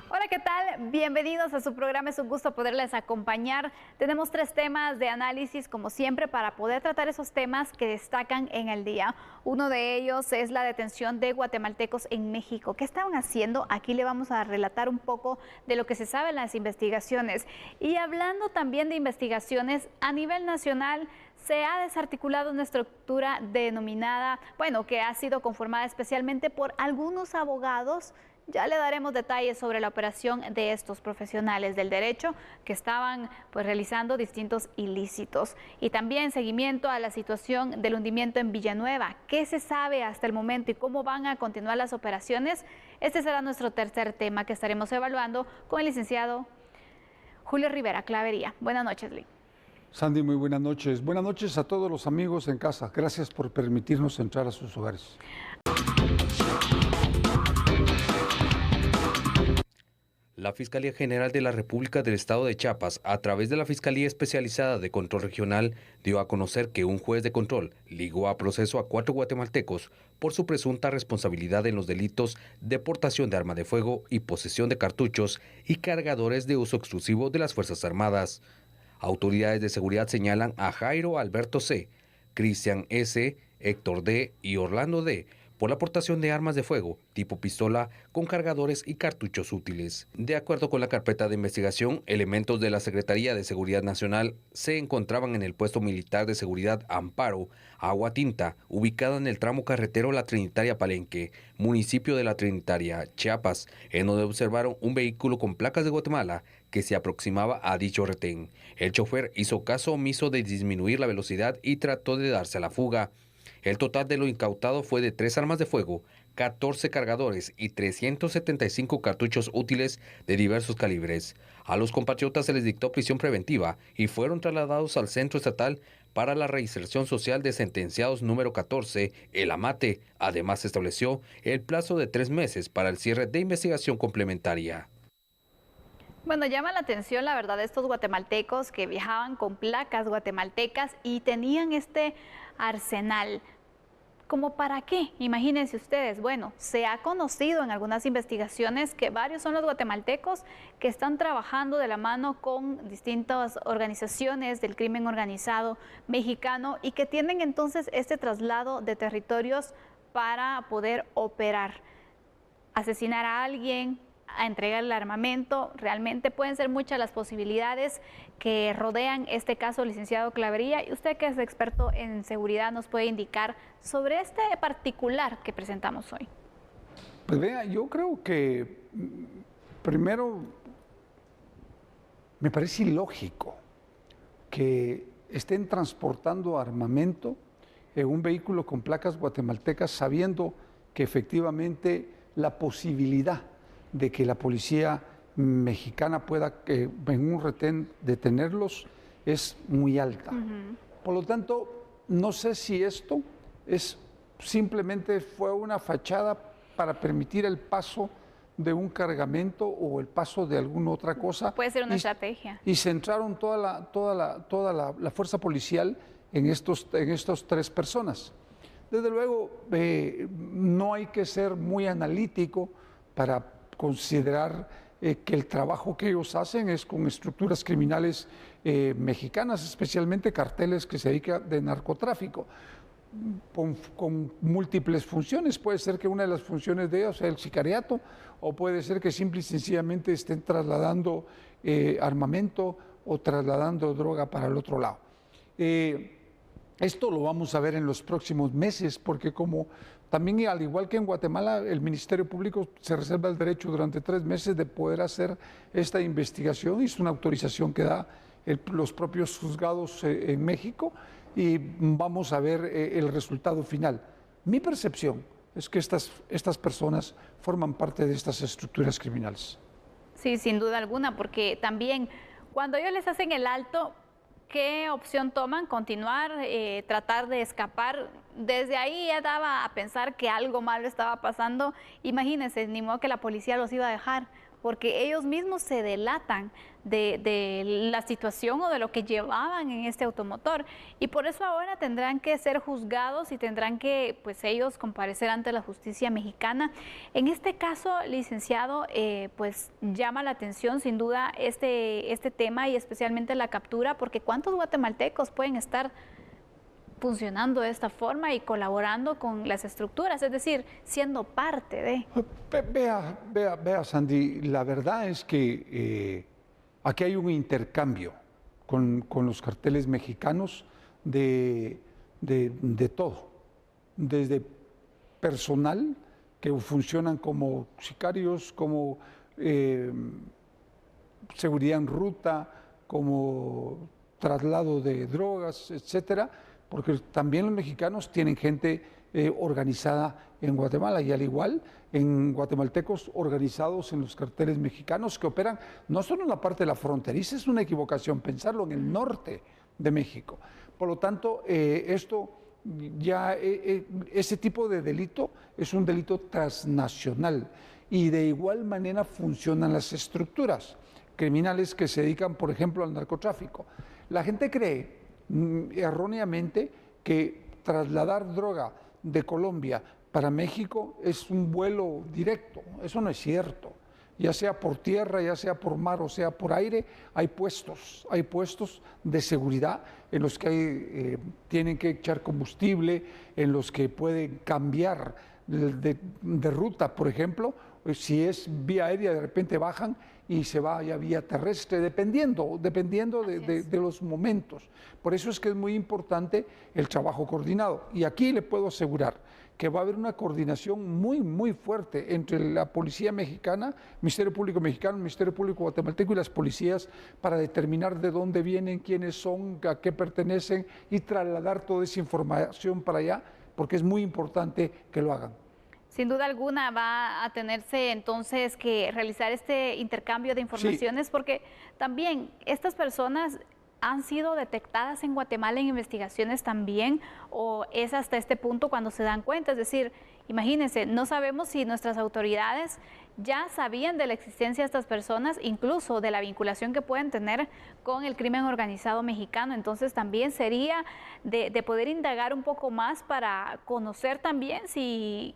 Hola, ¿qué tal? Bienvenidos a su programa, es un gusto poderles acompañar. Tenemos 3 temas de análisis, como siempre, para poder tratar esos temas que destacan en el día. Uno de ellos es la detención de guatemaltecos en México. ¿Qué estaban haciendo? Aquí le vamos a relatar un poco de lo que se sabe en las investigaciones. Y hablando también de investigaciones a nivel nacional, se ha desarticulado una estructura denominada, que ha sido conformada especialmente por algunos abogados. Ya le daremos detalles sobre la operación de estos profesionales del derecho que estaban realizando distintos ilícitos. Y también seguimiento a la situación del hundimiento en Villanueva. ¿Qué se sabe hasta el momento y cómo van a continuar las operaciones? Este será nuestro tercer tema que estaremos evaluando con el licenciado Julio Rivera Clavería. Buenas noches, Lee. Sandy, muy buenas noches. Buenas noches a todos los amigos en casa. Gracias por permitirnos entrar a sus hogares. La Fiscalía General de la República del Estado de Chiapas, a través de la Fiscalía Especializada de Control Regional, dio a conocer que un juez de control ligó a proceso a 4 guatemaltecos por su presunta responsabilidad en los delitos de portación de arma de fuego y posesión de cartuchos y cargadores de uso exclusivo de las Fuerzas Armadas. Autoridades de seguridad señalan a Jairo Alberto C., Cristian S., Héctor D. y Orlando D., por la aportación de armas de fuego tipo pistola con cargadores y cartuchos útiles. De acuerdo con la carpeta de investigación, elementos de la Secretaría de Seguridad Nacional se encontraban en el puesto militar de seguridad Amparo, Agua Tinta, ubicada en el tramo carretero La Trinitaria Palenque, municipio de La Trinitaria, Chiapas, en donde observaron un vehículo con placas de Guatemala que se aproximaba a dicho retén. El chofer hizo caso omiso de disminuir la velocidad y trató de darse a la fuga. El total de lo incautado fue de 3 armas de fuego, 14 cargadores y 375 cartuchos útiles de diversos calibres. A los compatriotas se les dictó prisión preventiva y fueron trasladados al Centro Estatal para la Reinserción Social de Sentenciados número 14, el AMATE. Además, se estableció el plazo de 3 meses para el cierre de investigación complementaria. Llama la atención, la verdad, estos guatemaltecos que viajaban con placas guatemaltecas y tenían este arsenal. ¿Cómo para qué? Imagínense ustedes. Se ha conocido en algunas investigaciones que varios son los guatemaltecos que están trabajando de la mano con distintas organizaciones del crimen organizado mexicano y que tienen entonces este traslado de territorios para poder operar, asesinar a alguien, a entregar el armamento. Realmente pueden ser muchas las posibilidades que rodean este caso, licenciado Clavería. Y usted, que es experto en seguridad, nos puede indicar sobre este particular que presentamos hoy. Pues vea, yo creo que primero me parece ilógico que estén transportando armamento en un vehículo con placas guatemaltecas sabiendo que efectivamente la posibilidad de que la policía mexicana pueda en un retén detenerlos es muy alta. Por lo tanto, no sé si esto simplemente fue una fachada para permitir el paso de un cargamento o el paso de alguna otra cosa. Puede ser una estrategia. Y centraron toda la fuerza policial en estos 3 personas. Desde luego, no hay que ser muy analítico para considerar que el trabajo que ellos hacen es con estructuras criminales mexicanas, especialmente carteles que se dedican de narcotráfico, con múltiples funciones. Puede ser que una de las funciones de ellos sea el sicariato, o puede ser que simple y sencillamente estén trasladando armamento o trasladando droga para el otro lado. Esto lo vamos a ver en los próximos meses, porque como también, al igual que en Guatemala, el Ministerio Público se reserva el derecho durante 3 meses de poder hacer esta investigación. Es una autorización que da los propios juzgados en México, y vamos a ver el resultado final. Mi percepción es que estas personas forman parte de estas estructuras criminales. Sí, sin duda alguna, porque también cuando ellos les hacen el alto, ¿qué opción toman? ¿Continuar, tratar de escapar? Desde ahí ya daba a pensar que algo malo estaba pasando. Imagínense, ni modo que la policía los iba a dejar porque ellos mismos se delatan de la situación o de lo que llevaban en este automotor, y por eso ahora tendrán que ser juzgados y tendrán que, pues, ellos comparecer ante la justicia mexicana. En este caso, licenciado, pues llama la atención sin duda este tema y especialmente la captura, porque ¿cuántos guatemaltecos pueden estar funcionando de esta forma y colaborando con las estructuras, es decir, siendo parte de? Vea, Sandy, la verdad es que aquí hay un intercambio con los carteles mexicanos de todo, desde personal, que funcionan como sicarios, como seguridad en ruta, como traslado de drogas, etcétera, porque también los mexicanos tienen gente organizada en Guatemala, y al igual en guatemaltecos organizados en los carteles mexicanos que operan no solo en la parte de la fronteriza, es una equivocación pensarlo, en el norte de México. Por lo tanto, ese tipo de delito es un delito transnacional, y de igual manera funcionan las estructuras criminales que se dedican, por ejemplo, al narcotráfico. La gente cree erróneamente que trasladar droga de Colombia para México es un vuelo directo. Eso no es cierto. Ya sea por tierra, ya sea por mar o sea por aire, hay puestos de seguridad en los que tienen que echar combustible, en los que pueden cambiar de ruta, por ejemplo. Si es vía aérea, de repente bajan y se va ya vía terrestre, dependiendo de los momentos. Por eso es que es muy importante el trabajo coordinado. Y aquí le puedo asegurar que va a haber una coordinación muy, muy fuerte entre la Policía Mexicana, Ministerio Público Mexicano, Ministerio Público Guatemalteco y las policías para determinar de dónde vienen, quiénes son, a qué pertenecen, y trasladar toda esa información para allá, porque es muy importante que lo hagan. Sin duda alguna va a tenerse entonces que realizar este intercambio de informaciones, sí, porque también estas personas han sido detectadas en Guatemala en investigaciones también, o es hasta este punto cuando se dan cuenta. Es decir, imagínense, no sabemos si nuestras autoridades ya sabían de la existencia de estas personas, incluso de la vinculación que pueden tener con el crimen organizado mexicano. Entonces también sería de poder indagar un poco más para conocer también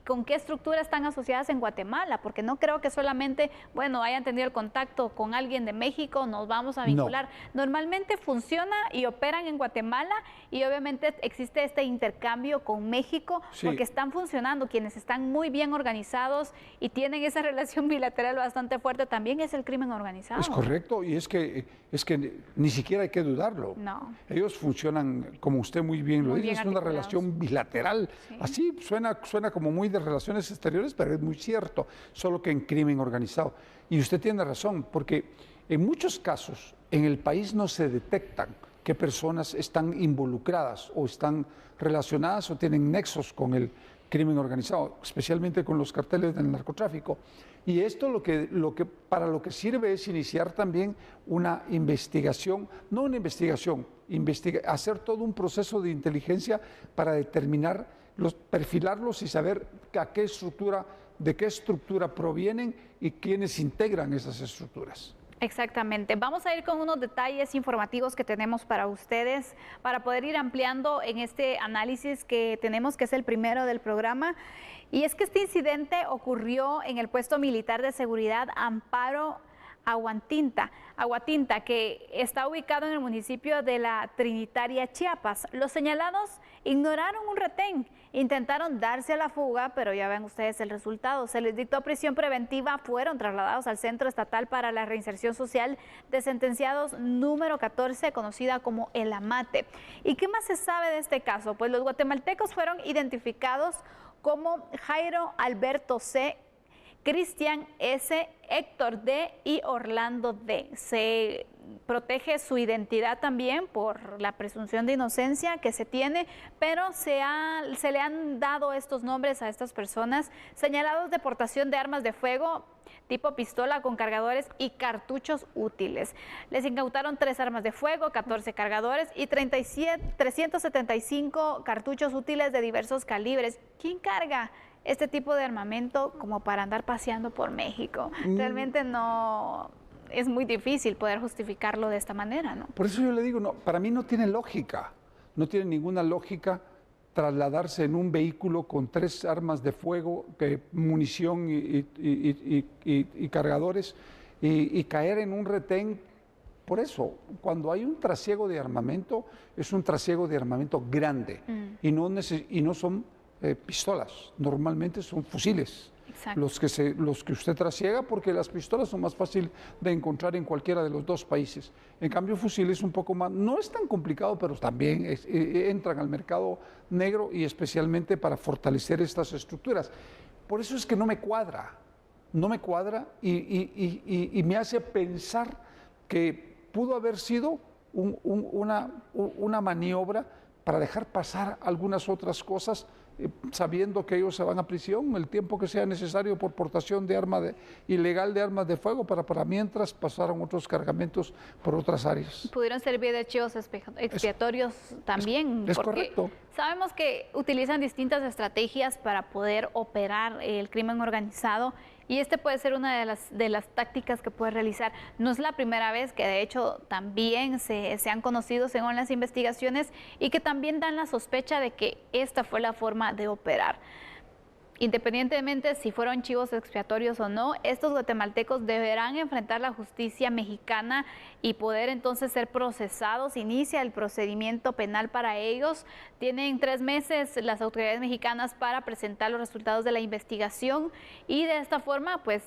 con qué estructuras están asociadas en Guatemala, porque no creo que solamente, bueno, hayan tenido el contacto con alguien de México, nos vamos a vincular. No. Normalmente funciona y operan en Guatemala, y obviamente existe este intercambio con México, sí, porque están funcionando. Quienes están muy bien organizados y tienen esa relación bilateral bastante fuerte también es el crimen organizado. Es correcto, y es que ni siquiera hay que dudarlo. No. Ellos funcionan, como usted muy bien lo dice, es una relación bilateral. Sí. Así suena como muy de relaciones exteriores, pero es muy cierto, solo que en crimen organizado. Y usted tiene razón, porque en muchos casos en el país no se detectan qué personas están involucradas o están relacionadas o tienen nexos con el crimen organizado, especialmente con los carteles del narcotráfico. Y esto para lo que sirve es iniciar también una investigación, no una investigación, hacer todo un proceso de inteligencia para determinar, perfilarlos y saber de qué estructura provienen y quiénes integran esas estructuras. Exactamente. Vamos a ir con unos detalles informativos que tenemos para ustedes, para poder ir ampliando en este análisis que tenemos, que es el primero del programa. Y es que este incidente ocurrió en el puesto militar de seguridad Amparo Aguatinta, que está ubicado en el municipio de la Trinitaria, Chiapas. Los señalados ignoraron un retén, intentaron darse a la fuga, pero ya ven ustedes el resultado. Se les dictó prisión preventiva, fueron trasladados al Centro Estatal para la Reinserción Social de Sentenciados número 14, conocida como el AMATE. ¿Y qué más se sabe de este caso? Pues los guatemaltecos fueron identificados como Jairo Alberto C., Cristian S., Héctor D. y Orlando D. Se protege su identidad también por la presunción de inocencia que se tiene, pero se le han dado estos nombres a estas personas señalados de portación de armas de fuego tipo pistola con cargadores y cartuchos útiles. Les incautaron 3 armas de fuego, 14 cargadores y 375 cartuchos útiles de diversos calibres. ¿Quién carga este tipo de armamento como para andar paseando por México. Realmente no, es muy difícil poder justificarlo de esta manera, ¿no? Por eso yo le digo, no, para mí no tiene lógica, no tiene ninguna lógica trasladarse en un vehículo con 3 armas de fuego, munición y cargadores y caer en un retén. Por eso, cuando hay un trasiego de armamento, es un trasiego de armamento grande y no son pistolas, normalmente son fusiles. Los que usted trasiega, porque las pistolas son más fácil de encontrar en cualquiera de los 2 países. En cambio, fusiles un poco más, no es tan complicado, pero también entran al mercado negro y especialmente para fortalecer estas estructuras. Por eso es que no me cuadra y me hace pensar que pudo haber sido una maniobra para dejar pasar algunas otras cosas, sabiendo que ellos se van a prisión el tiempo que sea necesario por portación de ilegal de armas de fuego, para mientras pasaron otros cargamentos por otras áreas. Pudieron servir de chivos expiatorios también. Es porque correcto. Sabemos que utilizan distintas estrategias para poder operar el crimen organizado y este puede ser una de las tácticas que puede realizar. No es la primera vez, que de hecho también se han conocido según las investigaciones y que también dan la sospecha de que esta fue la forma de operar. Independientemente si fueron chivos expiatorios o no, estos guatemaltecos deberán enfrentar la justicia mexicana y poder entonces ser procesados. Inicia el procedimiento penal para ellos. Tienen 3 meses las autoridades mexicanas para presentar los resultados de la investigación y de esta forma pues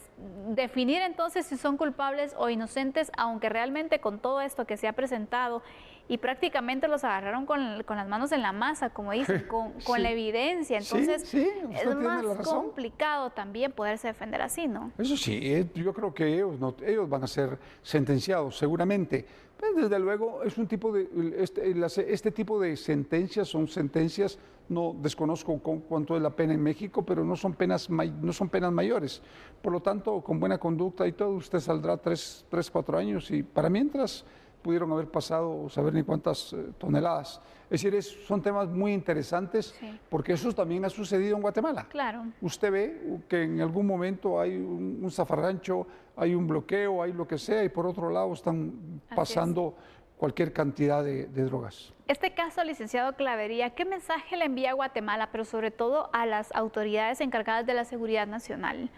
definir entonces si son culpables o inocentes, aunque realmente con todo esto que se ha presentado y prácticamente los agarraron con las manos en la masa, como dicen, con la evidencia. Entonces, es más complicado también poderse defender así, ¿no? Eso sí, yo creo que ellos van a ser sentenciados, seguramente. Pues desde luego, es un tipo de, este tipo de sentencias son sentencias, no desconozco cuánto es la pena en México, pero no son penas mayores. Por lo tanto, con buena conducta y todo, usted saldrá 3, 4 años y para mientras pudieron haber pasado, saber ni cuántas toneladas. Es decir, son temas muy interesantes, porque eso también ha sucedido en Guatemala. Claro. Usted ve que en algún momento hay un zafarrancho, hay un bloqueo, hay lo que sea, y por otro lado están pasando cualquier cantidad de drogas. Este caso, licenciado Clavería, ¿qué mensaje le envía a Guatemala, pero sobre todo a las autoridades encargadas de la seguridad nacional?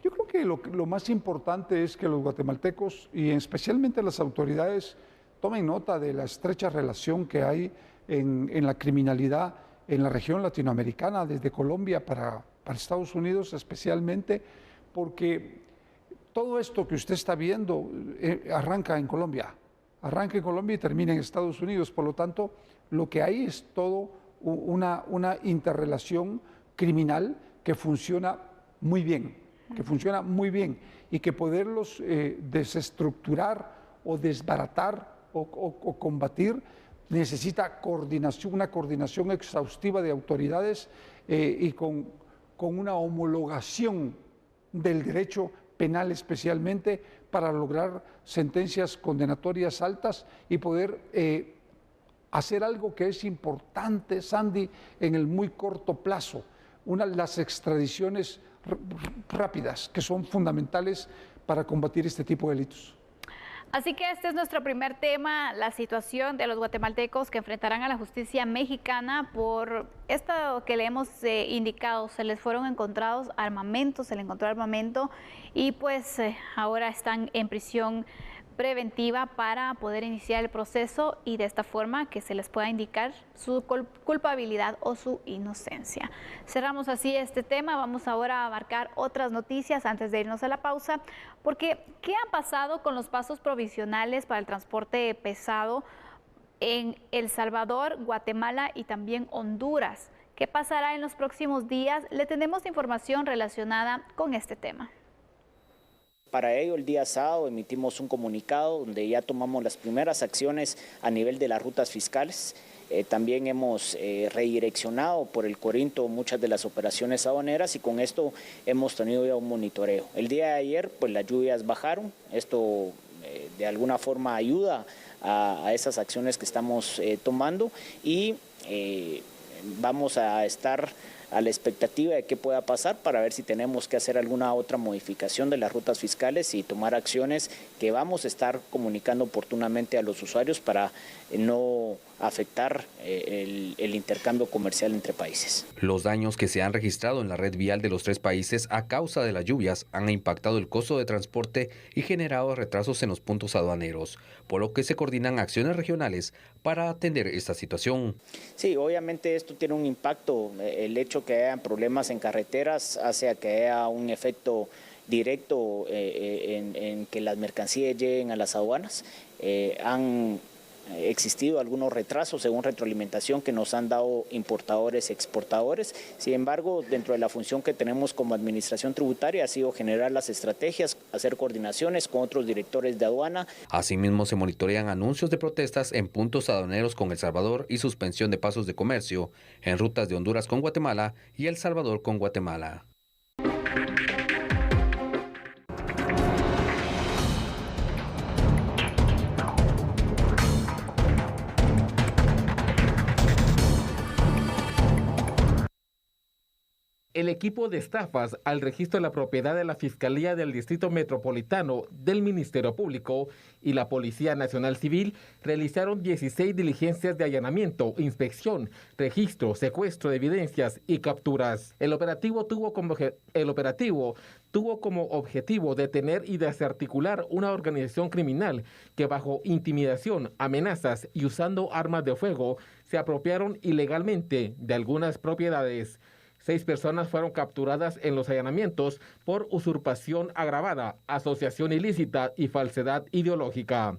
Yo creo que lo más importante es que los guatemaltecos, y especialmente las autoridades, tomen nota de la estrecha relación que hay en la criminalidad en la región latinoamericana, desde Colombia para Estados Unidos especialmente, porque todo esto que usted está viendo arranca en Colombia y termina en Estados Unidos. Por lo tanto, lo que hay es todo una interrelación criminal que funciona muy bien, y que poderlos desestructurar o desbaratar o combatir necesita una coordinación exhaustiva de autoridades y con una homologación del derecho penal especialmente para lograr sentencias condenatorias altas y poder hacer algo que es importante, Sandy, en el muy corto plazo, las extradiciones rápidas, que son fundamentales para combatir este tipo de delitos. Así que este es nuestro primer tema, la situación de los guatemaltecos que enfrentarán a la justicia mexicana por esto que le hemos indicado. Se les fueron encontrados armamentos, se les encontró armamento y pues ahora están en prisión preventiva para poder iniciar el proceso y de esta forma que se les pueda indicar su culpabilidad o su inocencia. Cerramos así este tema. Vamos ahora a abarcar otras noticias antes de irnos a la pausa, porque ¿qué ha pasado con los pasos provisionales para el transporte pesado en El Salvador, Guatemala y también Honduras? ¿Qué pasará en los próximos días? Le tenemos información relacionada con este tema. Para ello, el día sábado emitimos un comunicado donde ya tomamos las primeras acciones a nivel de las rutas fiscales. También hemos redireccionado por el Corinto muchas de las operaciones aduaneras y con esto hemos tenido ya un monitoreo. El día de ayer, pues las lluvias bajaron. Esto de alguna forma ayuda a esas acciones que estamos tomando y vamos a estar a la expectativa de qué pueda pasar para ver si tenemos que hacer alguna otra modificación de las rutas fiscales y tomar acciones que vamos a estar comunicando oportunamente a los usuarios para no afectar el intercambio comercial entre países. Los daños que se han registrado en la red vial de los tres países a causa de las lluvias han impactado el costo de transporte y generado retrasos en los puntos aduaneros, por lo que se coordinan acciones regionales para atender esta situación. Sí, obviamente esto tiene un impacto. El hecho que haya problemas en carreteras hace a que haya un efecto directo en que las mercancías lleguen a las aduanas. Han existido algunos retrasos según retroalimentación que nos han dado importadores y exportadores. Sin embargo, dentro de la función que tenemos como administración tributaria ha sido generar las estrategias, hacer coordinaciones con otros directores de aduana. Asimismo, se monitorean anuncios de protestas en puntos aduaneros con El Salvador y suspensión de pasos de comercio en rutas de Honduras con Guatemala y El Salvador con Guatemala. El equipo de estafas al registro de la propiedad de la Fiscalía del Distrito Metropolitano del Ministerio Público y la Policía Nacional Civil realizaron 16 diligencias de allanamiento, inspección, registro, secuestro de evidencias y capturas. El operativo tuvo como objetivo detener y desarticular una organización criminal que bajo intimidación, amenazas y usando armas de fuego se apropiaron ilegalmente de algunas propiedades. 6 personas fueron capturadas en los allanamientos por usurpación agravada, asociación ilícita y falsedad ideológica.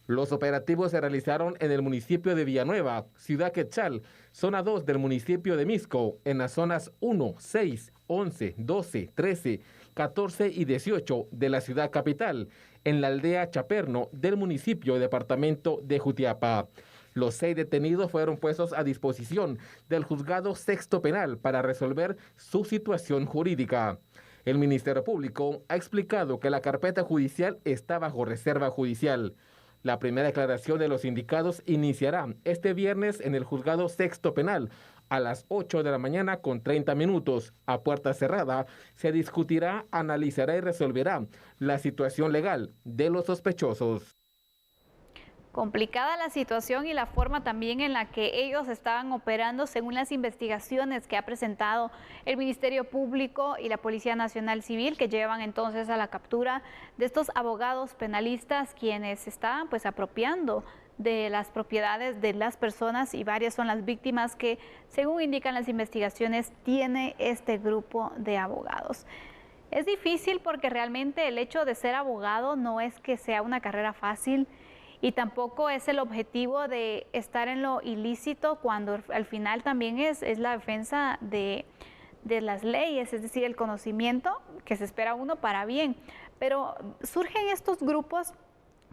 Los operativos se realizaron en el municipio de Villanueva, Ciudad Quetzal, zona 2 del municipio de Misco, en las zonas 1, 6, 11, 12, 13, 14 y 18 de la ciudad capital, en la aldea Chaperno del municipio y departamento de Jutiapa. Los 6 detenidos fueron puestos a disposición del Juzgado Sexto Penal para resolver su situación jurídica. El Ministerio Público ha explicado que la carpeta judicial está bajo reserva judicial. La primera declaración de los indicados iniciará este viernes en el Juzgado Sexto Penal a las 8 de la mañana con 30 minutos. A puerta cerrada se discutirá, analizará y resolverá la situación legal de los sospechosos. Complicada la situación y la forma también en la que ellos estaban operando según las investigaciones que ha presentado el Ministerio Público y la Policía Nacional Civil, que llevan entonces a la captura de estos abogados penalistas quienes estaban pues apropiando de las propiedades de las personas, y varias son las víctimas que, según indican las investigaciones, tiene este grupo de abogados. Es difícil porque realmente el hecho de ser abogado no es que sea una carrera fácil, y tampoco es el objetivo de estar en lo ilícito, cuando al final también es la defensa de las leyes, es decir, el conocimiento que se espera uno para bien. Pero surgen estos grupos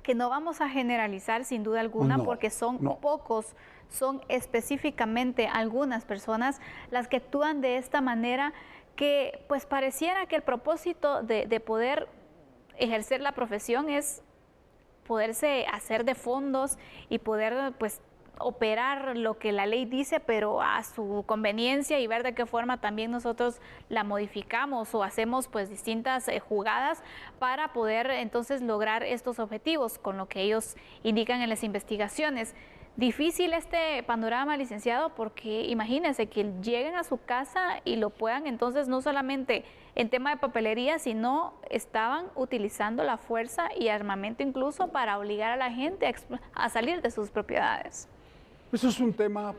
que no vamos a generalizar sin duda alguna, porque son pocos, son específicamente algunas personas las que actúan de esta manera, que pues pareciera que el propósito de poder ejercer la profesión es poderse hacer de fondos y poder pues operar lo que la ley dice, pero a su conveniencia, y ver de qué forma también nosotros la modificamos o hacemos pues distintas jugadas para poder entonces lograr estos objetivos con lo que ellos indican en las investigaciones. Difícil este panorama, licenciado, porque imagínense que lleguen a su casa y lo puedan entonces, no solamente en tema de papelería, sino estaban utilizando la fuerza y armamento incluso para obligar a la gente a salir de sus propiedades. Eso es un tema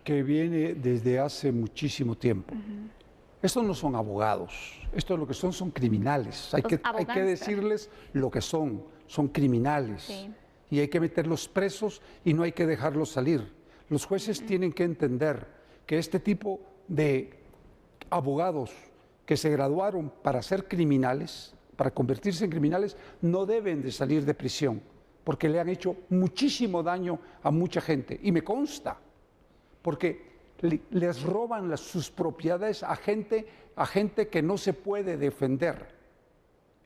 que viene desde hace muchísimo tiempo. Estos no son abogados, estos lo que son criminales. Hay que decirles lo que son criminales. Sí. Y hay que meterlos presos y no hay que dejarlos salir. Los jueces tienen que entender que este tipo de abogados que se graduaron para ser criminales, para convertirse en criminales, no deben de salir de prisión, porque le han hecho muchísimo daño a mucha gente. Y me consta, porque les roban sus propiedades a gente que no se puede defender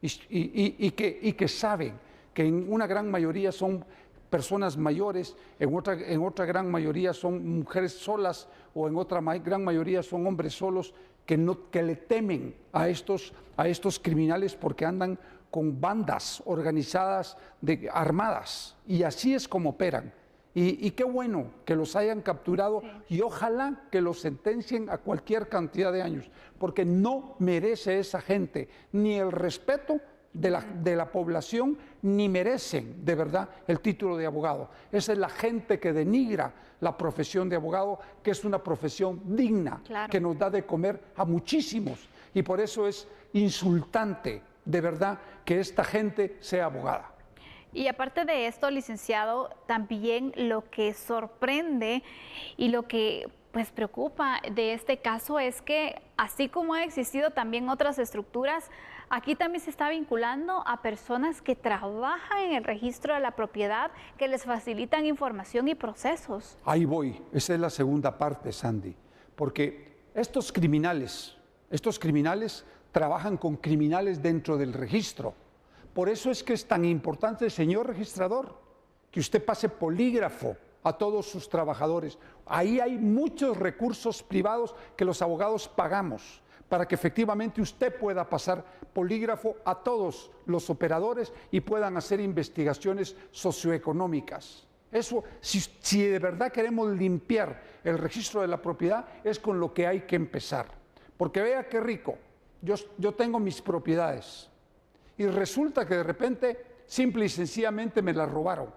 y que saben que en una gran mayoría son personas mayores, en otra gran mayoría son mujeres solas o en otra gran mayoría son hombres solos que le temen a estos criminales porque andan con bandas organizadas armadas, y así es como operan. Y qué bueno que los hayan capturado, sí. Y ojalá que los sentencien a cualquier cantidad de años, porque no merece esa gente ni el respeto de la población, ni merecen de verdad el título de abogado. Esa es la gente que denigra la profesión de abogado, que es una profesión digna, claro, que nos da de comer a muchísimos, y por eso es insultante de verdad que esta gente sea abogada. Y aparte de esto, licenciado, también lo que sorprende y lo que pues preocupa de este caso es que así como ha existido también otras estructuras, aquí también se está vinculando a personas que trabajan en el registro de la propiedad, que les facilitan información y procesos. Ahí voy, esa es la segunda parte, Sandy, porque estos criminales trabajan con criminales dentro del registro. Por eso es que es tan importante, señor registrador, que usted pase polígrafo a todos sus trabajadores. Ahí hay muchos recursos privados que los abogados pagamos para que efectivamente usted pueda pasar polígrafo a todos los operadores y puedan hacer investigaciones socioeconómicas. Eso, si de verdad queremos limpiar el registro de la propiedad, es con lo que hay que empezar. Porque vea qué rico, yo tengo mis propiedades y resulta que de repente, simple y sencillamente me las robaron,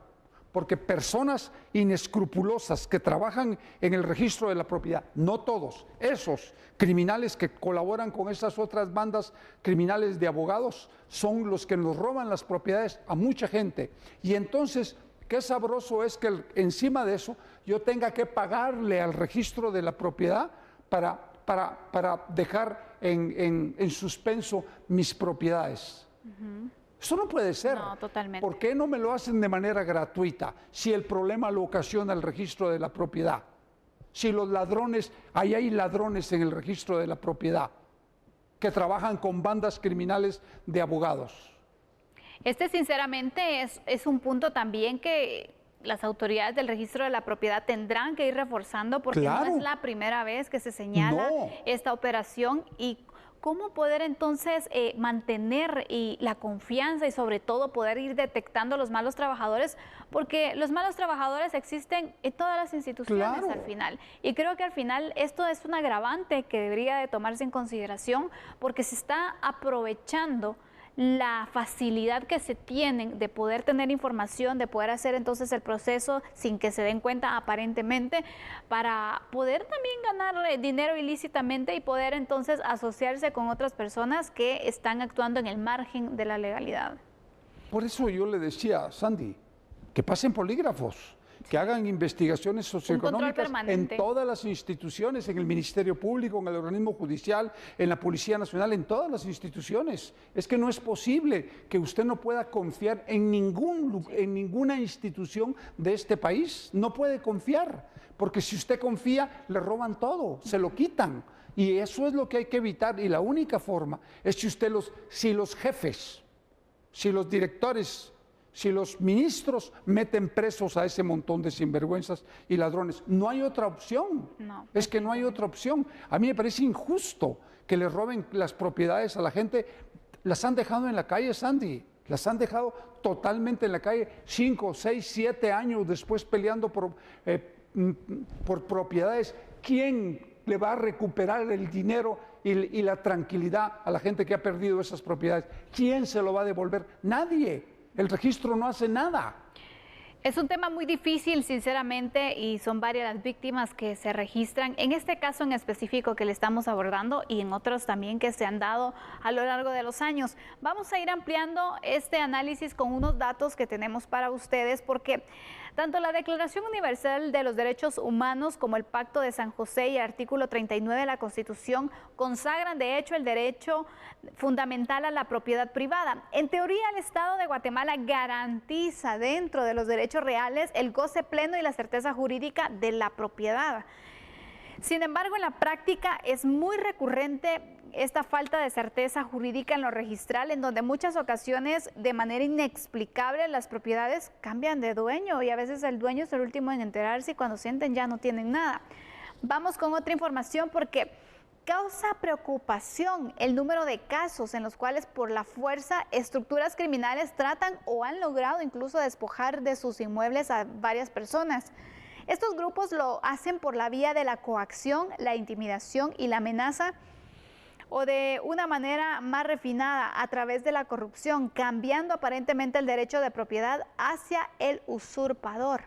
porque personas inescrupulosas que trabajan en el registro de la propiedad, no todos, esos criminales que colaboran con esas otras bandas criminales de abogados, son los que nos roban las propiedades a mucha gente. Y entonces, qué sabroso es que encima de eso yo tenga que pagarle al registro de la propiedad para dejar en suspenso mis propiedades. Eso no puede ser. No, totalmente. ¿Por qué no me lo hacen de manera gratuita si el problema lo ocasiona el registro de la propiedad? Si los ladrones, ahí hay ladrones en el registro de la propiedad que trabajan con bandas criminales de abogados. Sinceramente es un punto también que las autoridades del registro de la propiedad tendrán que ir reforzando, porque claro, no es la primera vez que se señala esta operación. Y ¿cómo poder entonces mantener la confianza y sobre todo poder ir detectando los malos trabajadores? Porque los malos trabajadores existen en todas las instituciones, claro, al final. Y creo que al final esto es un agravante que debería de tomarse en consideración, porque se está aprovechando la facilidad que se tienen de poder tener información, de poder hacer entonces el proceso sin que se den cuenta aparentemente, para poder también ganar dinero ilícitamente y poder entonces asociarse con otras personas que están actuando en el margen de la legalidad. Por eso yo le decía, Sandy, que pasen polígrafos, que hagan investigaciones socioeconómicas en todas las instituciones, en el Ministerio Público, en el organismo judicial, en la Policía Nacional, en todas las instituciones. Es que no es posible que usted no pueda confiar en ninguna institución de este país. No puede confiar, porque si usted confía, le roban todo, se lo quitan. Y eso es lo que hay que evitar, y la única forma es si los jefes, si los directores, si los ministros meten presos a ese montón de sinvergüenzas y ladrones. No hay otra opción. No. Es que no hay otra opción. A mí me parece injusto que le roben las propiedades a la gente. Las han dejado en la calle, Sandy. Las han dejado totalmente en la calle, 5, 6, 7 años después peleando por propiedades. ¿Quién le va a recuperar el dinero y la tranquilidad a la gente que ha perdido esas propiedades? ¿Quién se lo va a devolver? Nadie. El registro no hace nada. Es un tema muy difícil, sinceramente, y son varias las víctimas que se registran. En este caso en específico que le estamos abordando y en otros también que se han dado a lo largo de los años. Vamos a ir ampliando este análisis con unos datos que tenemos para ustedes, porque tanto la Declaración Universal de los Derechos Humanos como el Pacto de San José y el artículo 39 de la Constitución consagran de hecho el derecho fundamental a la propiedad privada. En teoría, el Estado de Guatemala garantiza dentro de los derechos reales el goce pleno y la certeza jurídica de la propiedad. Sin embargo, en la práctica es muy recurrente esta falta de certeza jurídica en lo registral, en donde muchas ocasiones de manera inexplicable las propiedades cambian de dueño y a veces el dueño es el último en enterarse y cuando sienten ya no tienen nada. Vamos con otra información porque causa preocupación el número de casos en los cuales por la fuerza estructuras criminales tratan o han logrado incluso despojar de sus inmuebles a varias personas. Estos grupos lo hacen por la vía de la coacción, la intimidación y la amenaza, o de una manera más refinada a través de la corrupción, cambiando aparentemente el derecho de propiedad hacia el usurpador.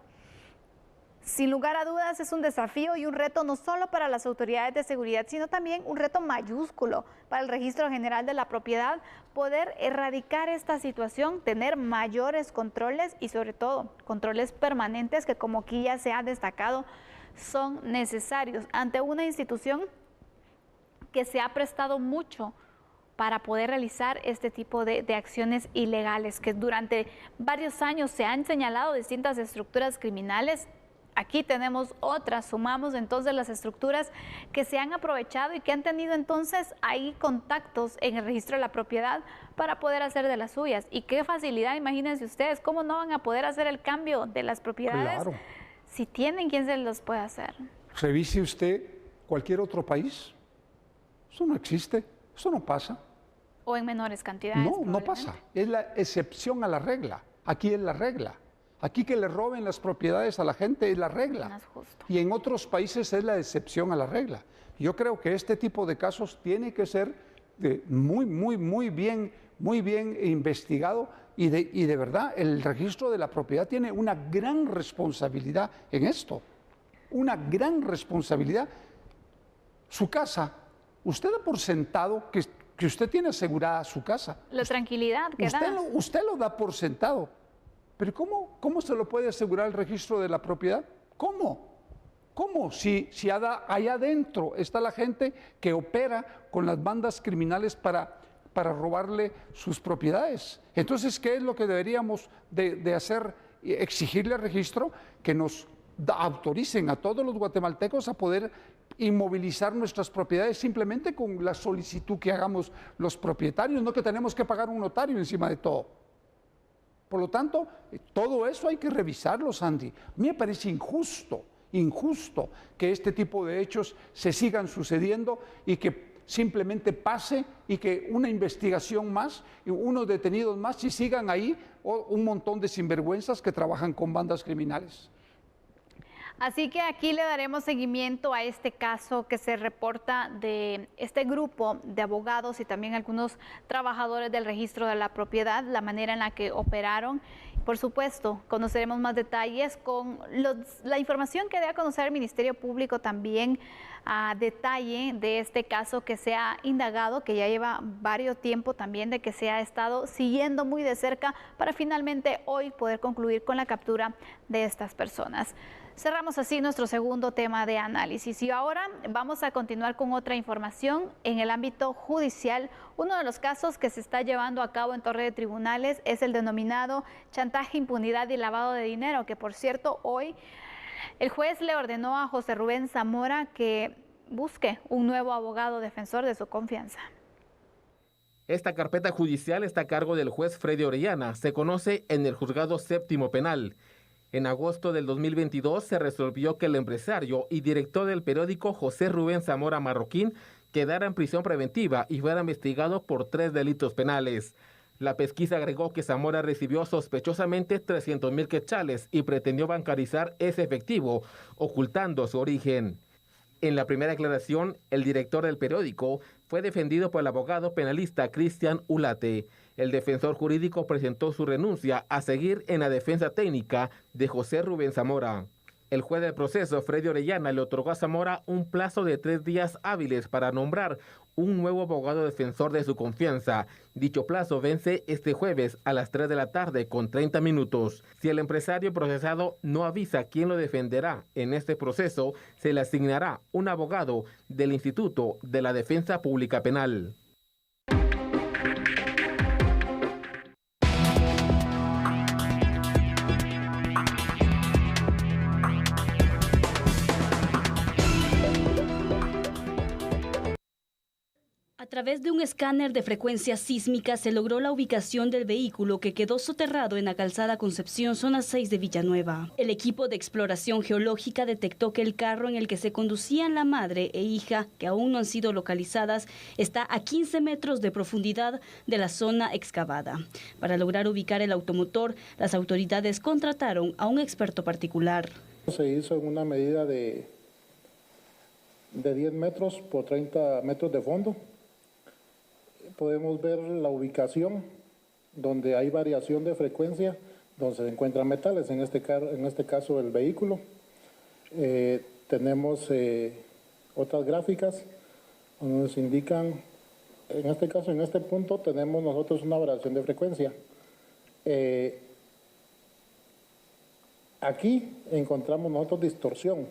Sin lugar a dudas es un desafío y un reto no solo para las autoridades de seguridad, sino también un reto mayúsculo para el Registro General de la Propiedad, poder erradicar esta situación, tener mayores controles y sobre todo controles permanentes que, como aquí ya se ha destacado, son necesarios ante una institución que se ha prestado mucho para poder realizar este tipo de acciones ilegales, que durante varios años se han señalado distintas estructuras criminales. Aquí tenemos otras, sumamos entonces las estructuras que se han aprovechado y que han tenido entonces ahí contactos en el registro de la propiedad para poder hacer de las suyas. Y qué facilidad, imagínense ustedes, cómo no van a poder hacer el cambio de las propiedades si tienen quien se los puede hacer. Revise usted cualquier otro país, eso no existe, eso no pasa. O en menores cantidades. No, no pasa, es la excepción a la regla, aquí es la regla. Aquí que le roben las propiedades a la gente es la regla. No es justo. Y en otros países es la excepción a la regla. Yo creo que este tipo de casos tiene que ser muy bien investigado y de verdad el registro de la propiedad tiene una gran responsabilidad en esto. Una gran responsabilidad. Su casa, usted da por sentado que usted tiene asegurada su casa. La tranquilidad que da. Usted lo da por sentado. Pero ¿cómo se lo puede asegurar el registro de la propiedad? ¿Cómo? Si allá adentro está la gente que opera con las bandas criminales para robarle sus propiedades. Entonces, ¿qué es lo que deberíamos de hacer? Exigirle al registro que nos autoricen a todos los guatemaltecos a poder inmovilizar nuestras propiedades simplemente con la solicitud que hagamos los propietarios, no que tenemos que pagar un notario encima de todo. Por lo tanto, todo eso hay que revisarlo, Sandy. A mí me parece injusto que este tipo de hechos se sigan sucediendo y que simplemente pase y que una investigación más, y unos detenidos más y sigan ahí un montón de sinvergüenzas que trabajan con bandas criminales. Así que aquí le daremos seguimiento a este caso que se reporta de este grupo de abogados y también algunos trabajadores del registro de la propiedad, la manera en la que operaron. Por supuesto, conoceremos más detalles con la información que dé a conocer el Ministerio Público también a detalle de este caso que se ha indagado, que ya lleva varios tiempo también de que se ha estado siguiendo muy de cerca para finalmente hoy poder concluir con la captura de estas personas. Cerramos así nuestro segundo tema de análisis y ahora vamos a continuar con otra información en el ámbito judicial. Uno de los casos que se está llevando a cabo en Torre de Tribunales es el denominado chantaje, impunidad y lavado de dinero, que por cierto hoy el juez le ordenó a José Rubén Zamora que busque un nuevo abogado defensor de su confianza. Esta carpeta judicial está a cargo del juez Freddy Orellana, se conoce en el Juzgado Séptimo Penal. En agosto del 2022 se resolvió que el empresario y director del periódico José Rubén Zamora Marroquín quedara en prisión preventiva y fuera investigado por 3 delitos penales. La pesquisa agregó que Zamora recibió sospechosamente 300,000 quetzales y pretendió bancarizar ese efectivo, ocultando su origen. En la primera declaración, el director del periódico fue defendido por el abogado penalista Cristian Ulate. El defensor jurídico presentó su renuncia a seguir en la defensa técnica de José Rubén Zamora. El juez del proceso, Freddy Orellana, le otorgó a Zamora un plazo de 3 días hábiles para nombrar un nuevo abogado defensor de su confianza. Dicho plazo vence este jueves a las 3 de la tarde con 30 minutos. Si el empresario procesado no avisa quién lo defenderá en este proceso, se le asignará un abogado del Instituto de la Defensa Pública Penal. A través través de un escáner de frecuencia sísmica se logró la ubicación del vehículo que quedó soterrado en la calzada Concepción, zona 6 de Villanueva. El equipo de exploración geológica detectó que el carro en el que se conducían la madre e hija, que aún no han sido localizadas, está a 15 metros de profundidad de la zona excavada. Para lograr ubicar el automotor, las autoridades contrataron a un experto particular. Se hizo en una medida de 10 metros por 30 metros de fondo. Podemos ver la ubicación donde hay variación de frecuencia, donde se encuentran metales, en este caso el vehículo. Tenemos otras gráficas donde nos indican, en este caso, en este punto tenemos nosotros una variación de frecuencia. Aquí encontramos nosotros distorsión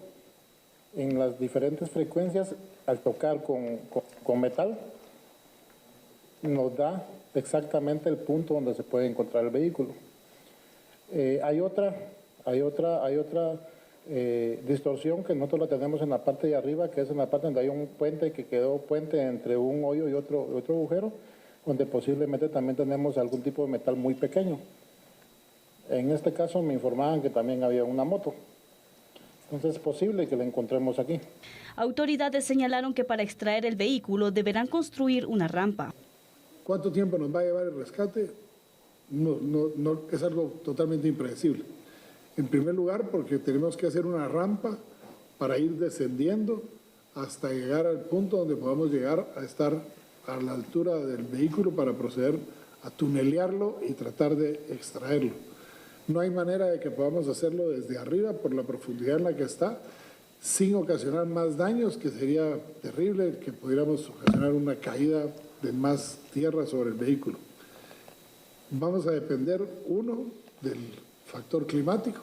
en las diferentes frecuencias al tocar con metal. Nos da exactamente el punto donde se puede encontrar el vehículo. Hay otra distorsión que nosotros la tenemos en la parte de arriba, que es en la parte donde hay un puente que quedó puente entre un hoyo y otro agujero, donde posiblemente también tenemos algún tipo de metal muy pequeño. En este caso me informaban que también había una moto. Entonces es posible que la encontremos aquí. Autoridades señalaron que para extraer el vehículo deberán construir una rampa. ¿Cuánto tiempo nos va a llevar el rescate? No, es algo totalmente impredecible. En primer lugar, porque tenemos que hacer una rampa para ir descendiendo hasta llegar al punto donde podamos llegar a estar a la altura del vehículo para proceder a tunelearlo y tratar de extraerlo. No hay manera de que podamos hacerlo desde arriba por la profundidad en la que está, sin ocasionar más daños, que sería terrible que pudiéramos ocasionar una caída de más tierra sobre el vehículo. Vamos a depender, uno, del factor climático.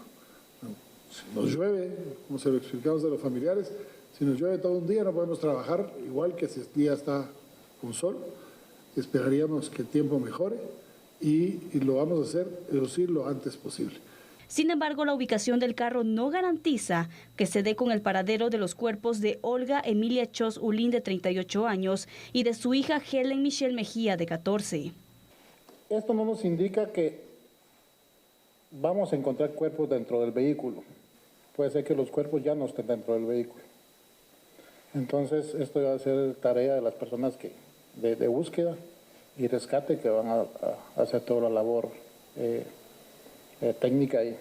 Si nos llueve, como se lo explicamos a los familiares, si nos llueve todo un día no podemos trabajar, igual que si el día está con sol. Esperaríamos que el tiempo mejore y lo vamos a hacer, reducir lo antes posible. Sin embargo, la ubicación del carro no garantiza que se dé con el paradero de los cuerpos de Olga Emilia Chos Ulín, de 38 años, y de su hija Helen Michelle Mejía, de 14. Esto no nos indica que vamos a encontrar cuerpos dentro del vehículo. Puede ser que los cuerpos ya no estén dentro del vehículo. Entonces, esto va a ser tarea de las personas de búsqueda y rescate, que van a hacer toda la labor técnica ahí.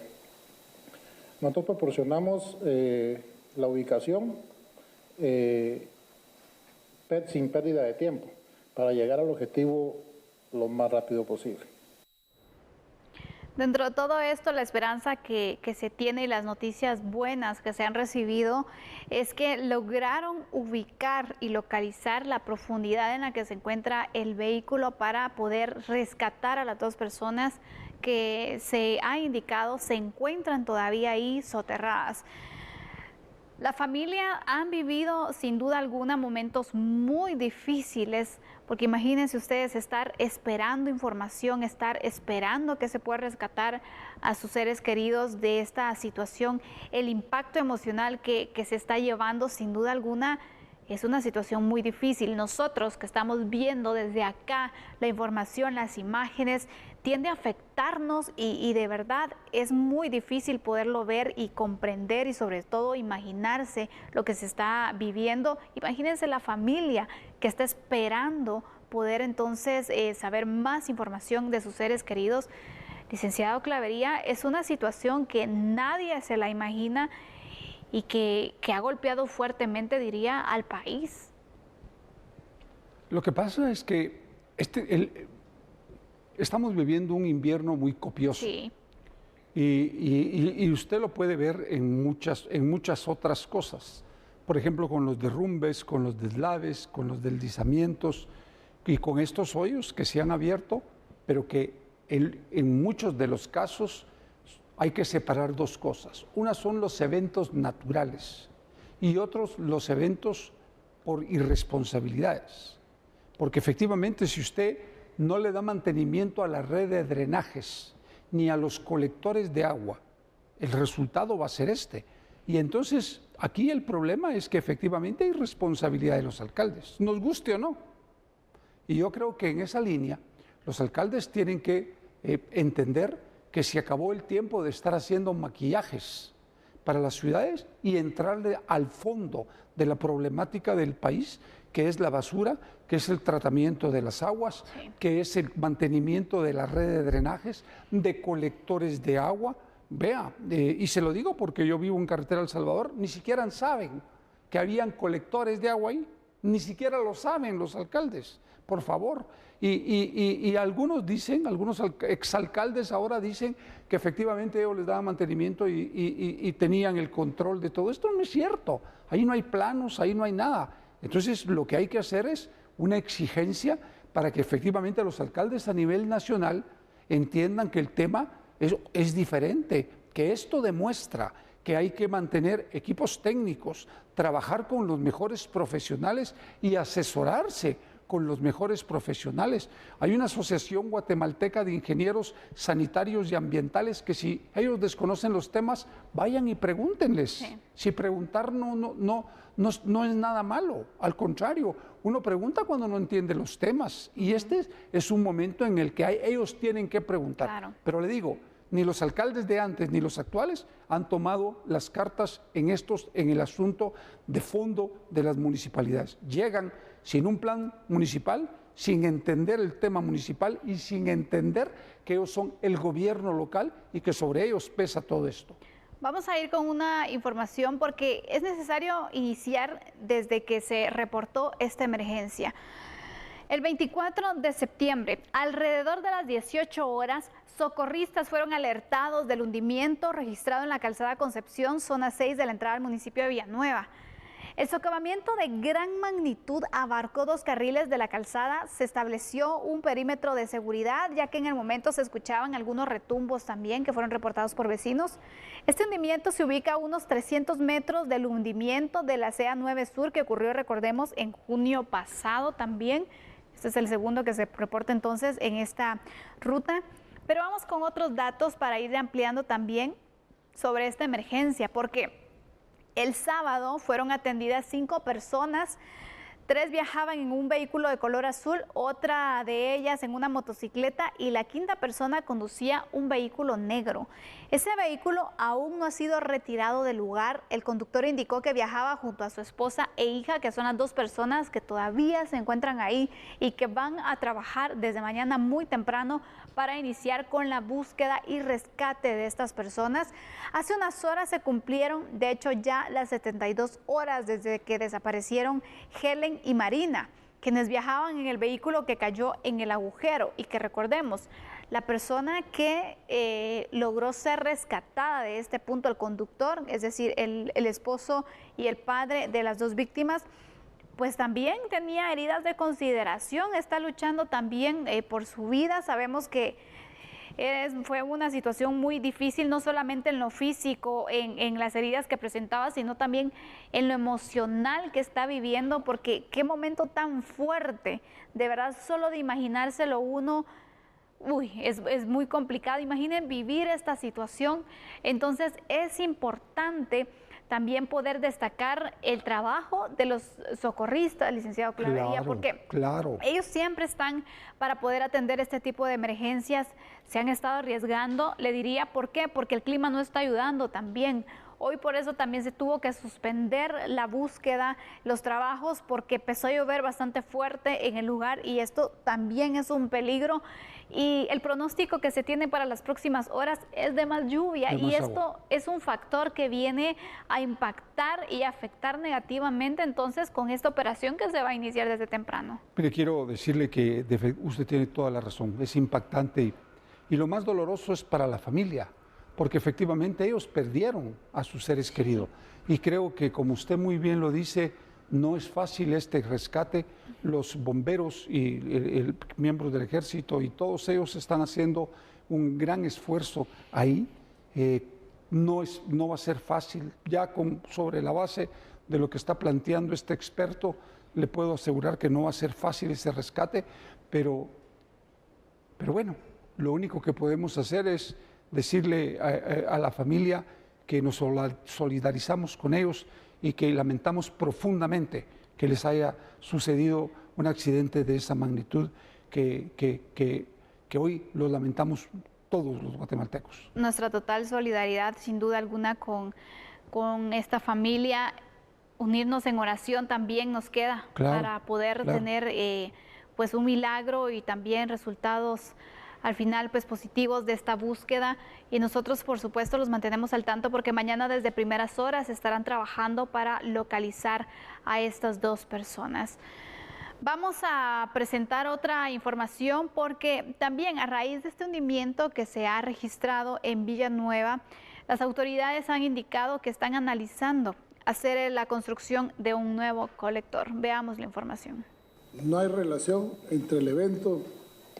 Nosotros proporcionamos la ubicación sin pérdida de tiempo para llegar al objetivo lo más rápido posible. Dentro de todo esto, la esperanza que se tiene y las noticias buenas que se han recibido es que lograron ubicar y localizar la profundidad en la que se encuentra el vehículo para poder rescatar a las dos personas que se ha indicado se encuentran todavía ahí soterradas. La familia han vivido sin duda alguna momentos muy difíciles, porque imagínense ustedes estar esperando información, estar esperando que se pueda rescatar a sus seres queridos de esta situación. El impacto emocional que se está llevando sin duda alguna es una situación muy difícil. Nosotros que estamos viendo desde acá la información, las imágenes, tiende a afectarnos y de verdad es muy difícil poderlo ver y comprender y sobre todo imaginarse lo que se está viviendo. Imagínense la familia que está esperando poder entonces saber más información de sus seres queridos. Licenciado Clavería, es una situación que nadie se la imagina y que ha golpeado fuertemente, diría, al país. Lo que pasa es que estamos viviendo un invierno muy copioso. Sí. Y usted lo puede ver en muchas otras cosas. Por ejemplo, con los derrumbes, con los deslaves, con los deslizamientos y con estos hoyos que se han abierto, pero que en muchos de los casos hay que separar dos cosas. Una son los eventos naturales y otros los eventos por irresponsabilidades. Porque efectivamente, si usted no le da mantenimiento a la red de drenajes ni a los colectores de agua, el resultado va a ser este. Y entonces aquí el problema es que efectivamente hay responsabilidad de los alcaldes, nos guste o no. Y yo creo que en esa línea los alcaldes tienen que entender que se acabó el tiempo de estar haciendo maquillajes para las ciudades y entrarle al fondo de la problemática del país, que es la basura, que es el tratamiento de las aguas, que es el mantenimiento de la red de drenajes, de colectores de agua. Vea, y se lo digo porque yo vivo en Carretera El Salvador, ni siquiera saben que habían colectores de agua ahí, ni siquiera lo saben los alcaldes, por favor. Y algunos dicen, algunos exalcaldes ahora dicen que efectivamente ellos les daban mantenimiento y tenían el control de todo. Esto no es cierto, ahí no hay planos, ahí no hay nada. Entonces lo que hay que hacer es una exigencia para que efectivamente los alcaldes a nivel nacional entiendan que el tema es diferente, que esto demuestra que hay que mantener equipos técnicos, trabajar con los mejores profesionales y asesorarse con los mejores profesionales. Hay una asociación guatemalteca de ingenieros sanitarios y ambientales que si ellos desconocen los temas, vayan y pregúntenles. Sí. Si preguntar no es nada malo, al contrario, uno pregunta cuando no entiende los temas y este es un momento en el que ellos tienen que preguntar. Claro. Pero le digo, ni los alcaldes de antes ni los actuales han tomado las cartas en el asunto de fondo de las municipalidades. Llegan sin un plan municipal, sin entender el tema municipal y sin entender que ellos son el gobierno local y que sobre ellos pesa todo esto. Vamos a ir con una información porque es necesario iniciar desde que se reportó esta emergencia. El 24 de septiembre, alrededor de las 18 horas, socorristas fueron alertados del hundimiento registrado en la calzada Concepción, zona 6 de la entrada al municipio de Villanueva. El socavamiento de gran magnitud abarcó 2 carriles de la calzada, se estableció un perímetro de seguridad, ya que en el momento se escuchaban algunos retumbos también que fueron reportados por vecinos. Este hundimiento se ubica a unos 300 metros del hundimiento de la CA 9 Sur que ocurrió, recordemos, en junio pasado también. Este es el segundo que se reporta entonces en esta ruta. Pero vamos con otros datos para ir ampliando también sobre esta emergencia, porque el sábado fueron atendidas 5 personas, 3 viajaban en un vehículo de color azul, otra de ellas en una motocicleta y la 5ª persona conducía un vehículo negro. Ese vehículo aún no ha sido retirado del lugar. El conductor indicó que viajaba junto a su esposa e hija, que son las 2 personas que todavía se encuentran ahí y que van a trabajar desde mañana muy temprano para iniciar con la búsqueda y rescate de estas personas. Hace unas horas se cumplieron, de hecho, ya las 72 horas desde que desaparecieron Helen y Marina, quienes viajaban en el vehículo que cayó en el agujero y que recordemos, la persona que logró ser rescatada de este punto, el conductor, es decir, el esposo y el padre de las 2 víctimas, pues también tenía heridas de consideración, está luchando también por su vida. Sabemos que fue una situación muy difícil, no solamente en lo físico, en las heridas que presentaba, sino también en lo emocional que está viviendo, porque qué momento tan fuerte, de verdad, solo de imaginárselo uno, es muy complicado. Imaginen vivir esta situación. Entonces es importante también poder destacar el trabajo de los socorristas, licenciado Clavería, porque ellos siempre están para poder atender este tipo de emergencias, se han estado arriesgando. Le diría por qué, porque el clima no está ayudando también. Hoy por eso también se tuvo que suspender la búsqueda, los trabajos, porque empezó a llover bastante fuerte en el lugar y esto también es un peligro. Y el pronóstico que se tiene para las próximas horas es de más lluvia y esto es un factor que viene a impactar y afectar negativamente entonces con esta operación que se va a iniciar desde temprano. Mire, quiero decirle que usted tiene toda la razón, es impactante y lo más doloroso es para la familia, porque efectivamente ellos perdieron a sus seres queridos. Y creo que, como usted muy bien lo dice, no es fácil este rescate. Los bomberos y miembros del ejército y todos ellos están haciendo un gran esfuerzo ahí. No va a ser fácil. Ya sobre la base de lo que está planteando este experto, le puedo asegurar que no va a ser fácil ese rescate, pero bueno, lo único que podemos hacer es decirle a la familia que nos solidarizamos con ellos y que lamentamos profundamente que les haya sucedido un accidente de esa magnitud que hoy lo lamentamos todos los guatemaltecos. Nuestra total solidaridad, sin duda alguna, con esta familia. Unirnos en oración también nos queda para poder tener pues un milagro y también resultados al final pues positivos de esta búsqueda, y nosotros por supuesto los mantenemos al tanto porque mañana desde primeras horas estarán trabajando para localizar a estas dos personas. Vamos a presentar otra información porque también a raíz de este hundimiento que se ha registrado en Villanueva, las autoridades han indicado que están analizando hacer la construcción de un nuevo colector. Veamos la información. No hay relación entre el evento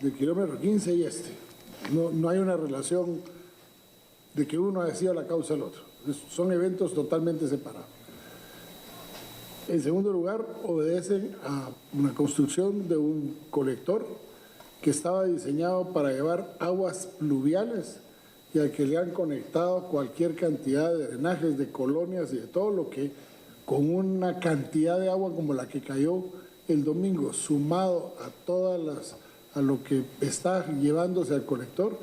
del kilómetro 15 y este. No hay una relación de que uno haya sido la causa del otro. Son eventos totalmente separados. En segundo lugar, obedecen a una construcción de un colector que estaba diseñado para llevar aguas pluviales y al que le han conectado cualquier cantidad de drenajes, de colonias y de todo lo que, con una cantidad de agua como la que cayó el domingo, sumado a lo que está llevándose al colector,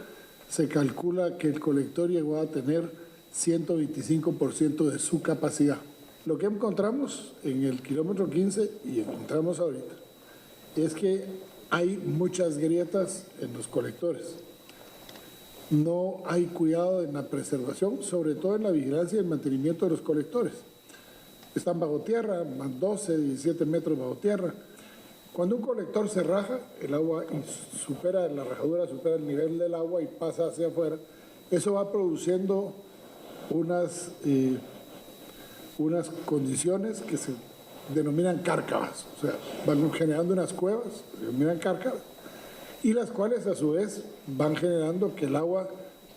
se calcula que el colector llegó a tener 125% de su capacidad. Lo que encontramos en el kilómetro 15 y encontramos ahorita es que hay muchas grietas en los colectores. No hay cuidado en la preservación, sobre todo en la vigilancia y el mantenimiento de los colectores. Están bajo tierra, más 12, 17 metros bajo tierra. Cuando un colector se raja, el agua la rajadura supera el nivel del agua y pasa hacia afuera. Eso va produciendo unas condiciones que se denominan cárcavas, o sea, van generando unas cuevas, se denominan cárcavas, y las cuales a su vez van generando que el agua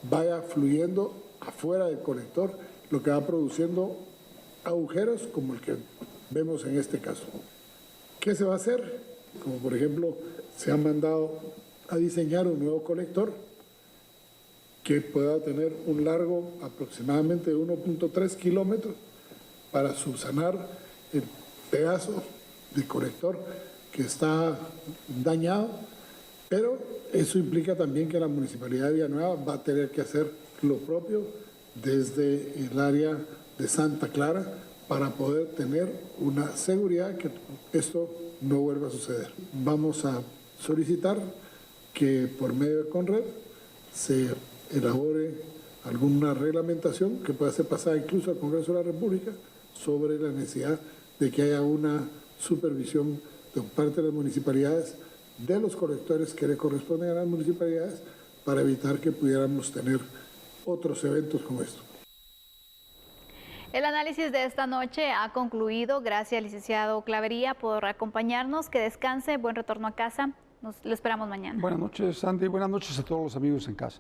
vaya fluyendo afuera del colector, lo que va produciendo agujeros como el que vemos en este caso. ¿Qué se va a hacer? Como por ejemplo, se ha mandado a diseñar un nuevo colector que pueda tener un largo aproximadamente de 1.3 kilómetros para subsanar el pedazo de colector que está dañado, pero eso implica también que la Municipalidad de Villanueva va a tener que hacer lo propio desde el área de Santa Clara para poder tener una seguridad que esto no vuelva a suceder. Vamos a solicitar que por medio de Conred se elabore alguna reglamentación que pueda ser pasada incluso al Congreso de la República sobre la necesidad de que haya una supervisión de parte de las municipalidades de los colectores que le corresponden a las municipalidades para evitar que pudiéramos tener otros eventos como estos. El análisis de esta noche ha concluido. Gracias, licenciado Clavería, por acompañarnos. Que descanse, buen retorno a casa. Lo esperamos mañana. Buenas noches, Sandy. Buenas noches a todos los amigos en casa.